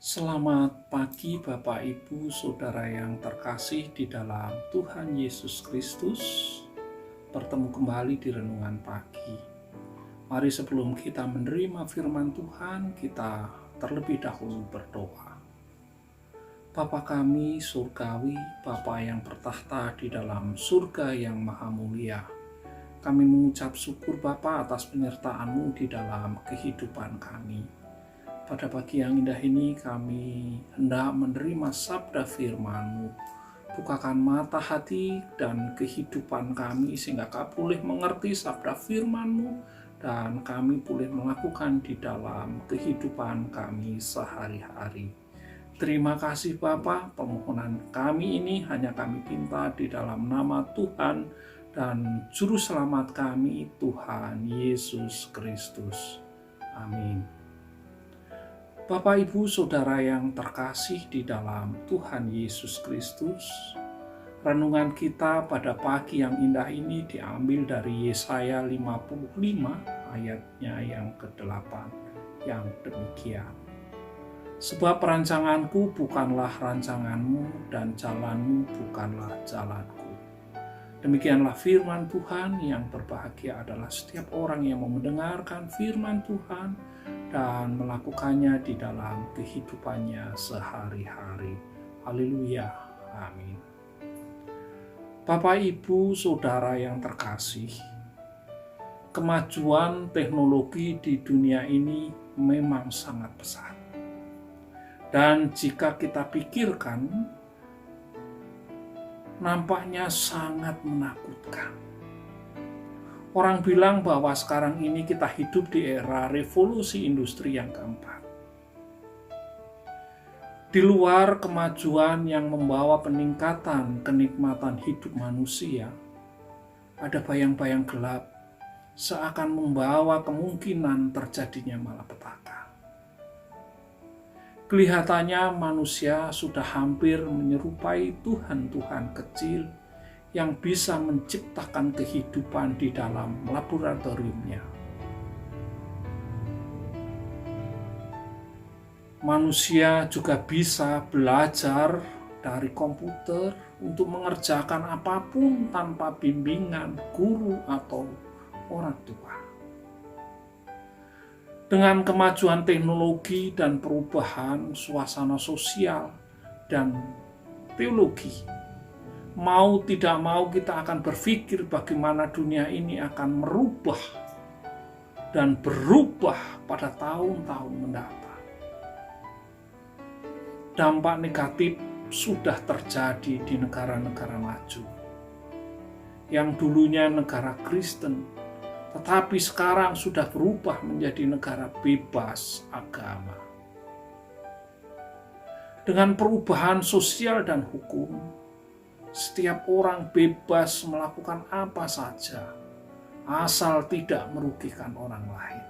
Selamat pagi Bapak Ibu Saudara yang terkasih di dalam Tuhan Yesus Kristus. Bertemu kembali di renungan pagi. Mari sebelum kita menerima firman Tuhan, kita terlebih dahulu berdoa. Bapa kami surgawi, Bapa yang bertahta di dalam surga yang maha mulia. Kami mengucap syukur Bapa atas penyertaan-Mu di dalam kehidupan kami. Pada pagi yang indah ini kami hendak menerima sabda firman-Mu. Bukakan mata hati dan kehidupan kami sehingga kami boleh mengerti sabda firman-Mu dan kami boleh melakukan di dalam kehidupan kami sehari-hari. Terima kasih Bapa, permohonan kami ini hanya kami minta di dalam nama Tuhan dan Juru Selamat kami, Tuhan Yesus Kristus. Amin. Bapak, Ibu, Saudara yang terkasih di dalam Tuhan Yesus Kristus, renungan kita pada pagi yang indah ini diambil dari Yesaya 55 ayatnya yang ke-8 yang demikian. Sebab rancanganku bukanlah rancanganmu dan jalanmu bukanlah jalanku. Demikianlah firman Tuhan. Yang berbahagia adalah setiap orang yang mau mendengarkan firman Tuhan dan melakukannya di dalam kehidupannya sehari-hari. Haleluya. Amin. Bapak, Ibu, Saudara yang terkasih, kemajuan teknologi di dunia ini memang sangat pesat. Dan jika kita pikirkan, nampaknya sangat menakutkan. Orang bilang bahwa sekarang ini kita hidup di era revolusi industri yang keempat. Di luar kemajuan yang membawa peningkatan kenikmatan hidup manusia, ada bayang-bayang gelap seakan membawa kemungkinan terjadinya malapetaka. Kelihatannya manusia sudah hampir menyerupai Tuhan-Tuhan kecil yang bisa menciptakan kehidupan di dalam laboratoriumnya. Manusia juga bisa belajar dari komputer untuk mengerjakan apapun tanpa bimbingan guru atau orang tua. Dengan kemajuan teknologi dan perubahan suasana sosial dan teologi, mau tidak mau kita akan berpikir bagaimana dunia ini akan merubah dan berubah pada tahun-tahun mendatang. Dampak negatif sudah terjadi di negara-negara maju, yang dulunya negara Kristen, tetapi sekarang sudah berubah menjadi negara bebas agama. Dengan perubahan sosial dan hukum, setiap orang bebas melakukan apa saja, asal tidak merugikan orang lain.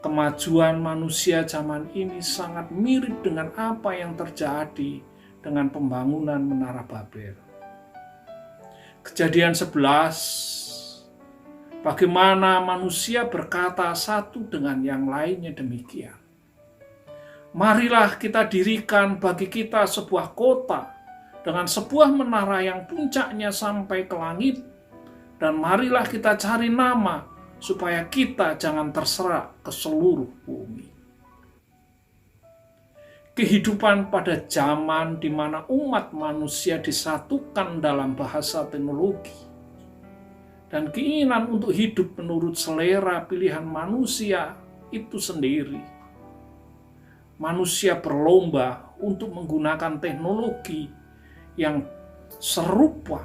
Kemajuan manusia zaman ini sangat mirip dengan apa yang terjadi dengan pembangunan Menara Babel. Kejadian 11, bagaimana manusia berkata satu dengan yang lainnya demikian. Marilah kita dirikan bagi kita sebuah kota dengan sebuah menara yang puncaknya sampai ke langit, dan marilah kita cari nama supaya kita jangan terserak ke seluruh bumi. Kehidupan pada zaman di mana umat manusia disatukan dalam bahasa teknologi dan keinginan untuk hidup menurut selera pilihan manusia itu sendiri. Manusia berlomba untuk menggunakan teknologi yang serupa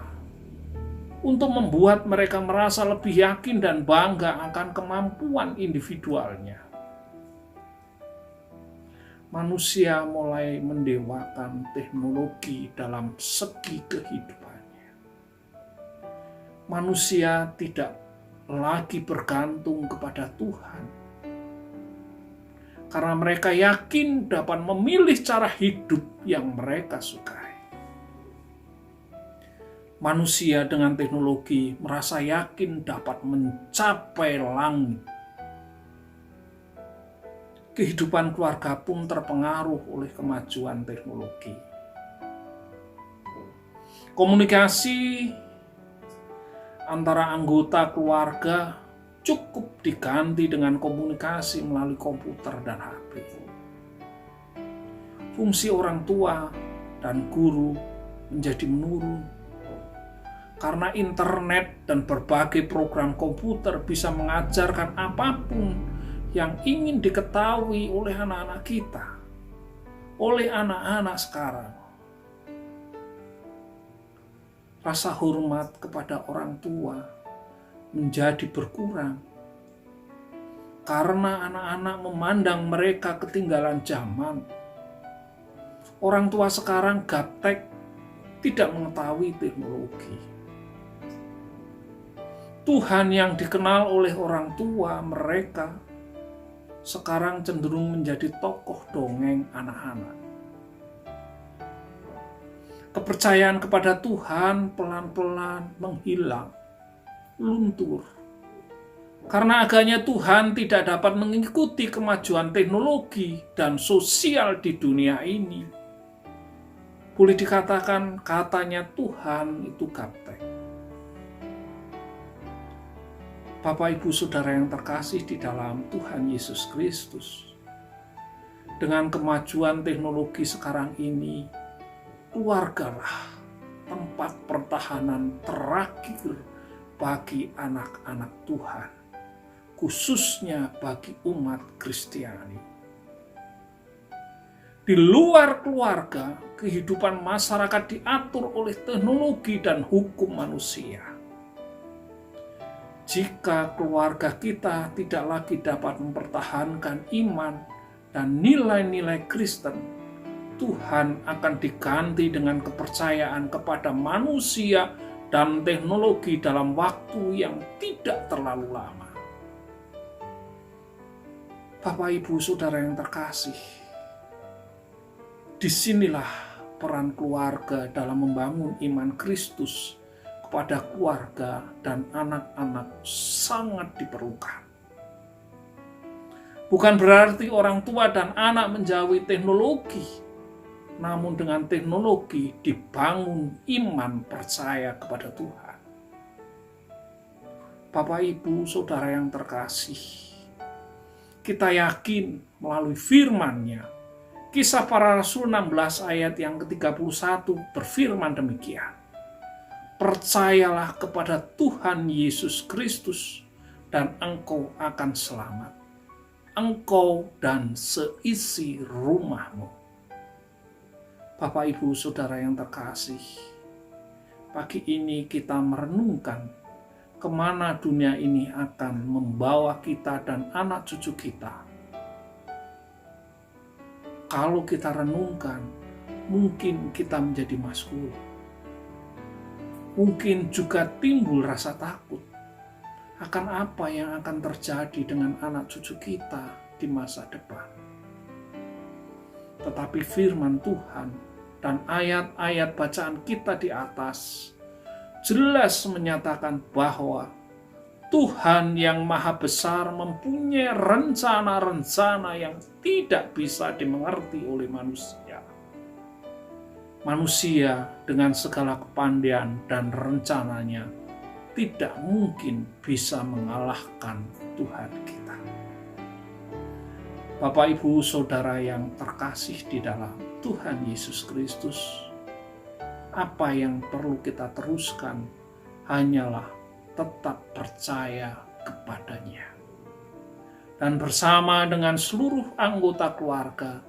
untuk membuat mereka merasa lebih yakin dan bangga akan kemampuan individualnya. Manusia mulai mendewakan teknologi dalam segi kehidupannya. Manusia tidak lagi bergantung kepada Tuhan, karena mereka yakin dapat memilih cara hidup yang mereka sukai. Manusia dengan teknologi merasa yakin dapat mencapai langit. kehidupan keluarga pun terpengaruh oleh kemajuan teknologi. Komunikasi antara anggota keluarga cukup diganti dengan komunikasi melalui komputer dan HP. Fungsi orang tua dan guru menjadi menurun karena internet dan berbagai program komputer bisa mengajarkan apapun yang ingin diketahui oleh anak-anak kita, oleh anak-anak sekarang. Rasa hormat kepada orang tua menjadi berkurang karena anak-anak memandang mereka ketinggalan zaman. Orang tua sekarang gaptek, tidak mengetahui teknologi. Tuhan yang dikenal oleh orang tua mereka sekarang cenderung menjadi tokoh dongeng anak-anak. Kepercayaan kepada Tuhan pelan-pelan menghilang, luntur. Karena agaknya Tuhan tidak dapat mengikuti kemajuan teknologi dan sosial di dunia ini. Boleh dikatakan katanya Tuhan itu gaptek. Bapak, Ibu, Saudara yang terkasih di dalam Tuhan Yesus Kristus. Dengan kemajuan teknologi sekarang ini, keluargalah tempat pertahanan terakhir bagi anak-anak Tuhan, khususnya bagi umat Kristiani. Di luar keluarga, kehidupan masyarakat diatur oleh teknologi dan hukum manusia. Jika keluarga kita tidak lagi dapat mempertahankan iman dan nilai-nilai Kristen, Tuhan akan diganti dengan kepercayaan kepada manusia dan teknologi dalam waktu yang tidak terlalu lama. Bapak, Ibu, Saudara yang terkasih, disinilah peran keluarga dalam membangun iman Kristus kepada keluarga dan anak-anak sangat diperlukan. Bukan berarti orang tua dan anak menjauhi teknologi, namun dengan teknologi dibangun iman percaya kepada Tuhan. Bapak, Ibu, Saudara yang terkasih, kita yakin melalui firman-Nya, Kisah Para Rasul 16 ayat yang ke-31 berfirman demikian. Percayalah kepada Tuhan Yesus Kristus dan engkau akan selamat, engkau dan seisi rumahmu. Bapak, Ibu, Saudara yang terkasih, pagi ini kita merenungkan kemana dunia ini akan membawa kita dan anak cucu kita. Kalau kita renungkan, mungkin kita menjadi maskul. Mungkin juga timbul rasa takut akan apa yang akan terjadi dengan anak cucu kita di masa depan. Tetapi firman Tuhan dan ayat-ayat bacaan kita di atas jelas menyatakan bahwa Tuhan yang Maha Besar mempunyai rencana-rencana yang tidak bisa dimengerti oleh manusia. Manusia dengan segala kepandaian dan rencananya tidak mungkin bisa mengalahkan Tuhan kita. Bapak, Ibu, Saudara yang terkasih di dalam Tuhan Yesus Kristus, apa yang perlu kita teruskan hanyalah tetap percaya kepadanya. Dan bersama dengan seluruh anggota keluarga,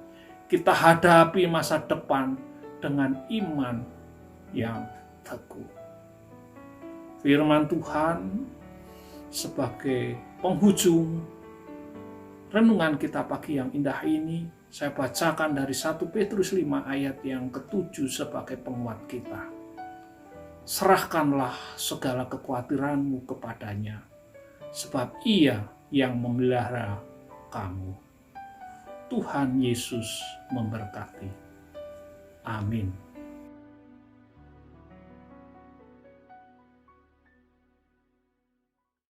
kita hadapi masa depan dengan iman yang teguh. Firman Tuhan sebagai penghujung renungan kita pagi yang indah ini, saya bacakan dari 1 Petrus 5 ayat yang ke-7 sebagai penguat kita. Serahkanlah segala kekhawatiranmu kepadanya, sebab Ia yang memelihara kamu. Tuhan Yesus memberkati. Amin.